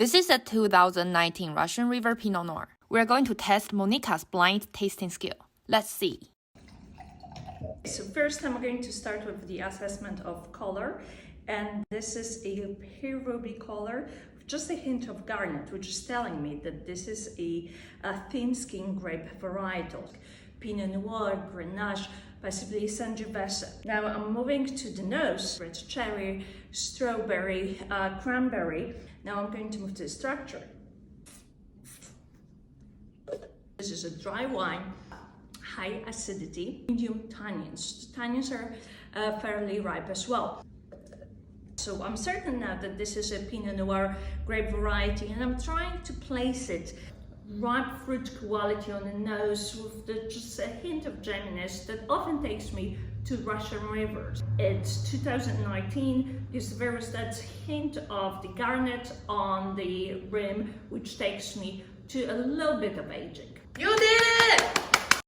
This is a 2019 Russian River Pinot Noir. We're going to test Monica's blind tasting skill. Let's see. So first I'm going to start with the assessment of color, and this is a pale ruby color with just a hint of garnet, which is telling me that this is a thin skin grape varietal. Pinot Noir, Grenache, possibly Sangiovese. Now I'm moving to the nose. Red cherry, strawberry, cranberry. Now I'm going to move to the structure. This is a dry wine, high acidity, medium tannins. The tannins are fairly ripe as well. So I'm certain now that this is a Pinot Noir grape variety, and I'm trying to place it ripe fruit quality on the nose with just a hint of jamminess that often takes me to Russian rivers. It's 2019, there is that hint of the garnet on the rim, which takes me to a little bit of aging. You did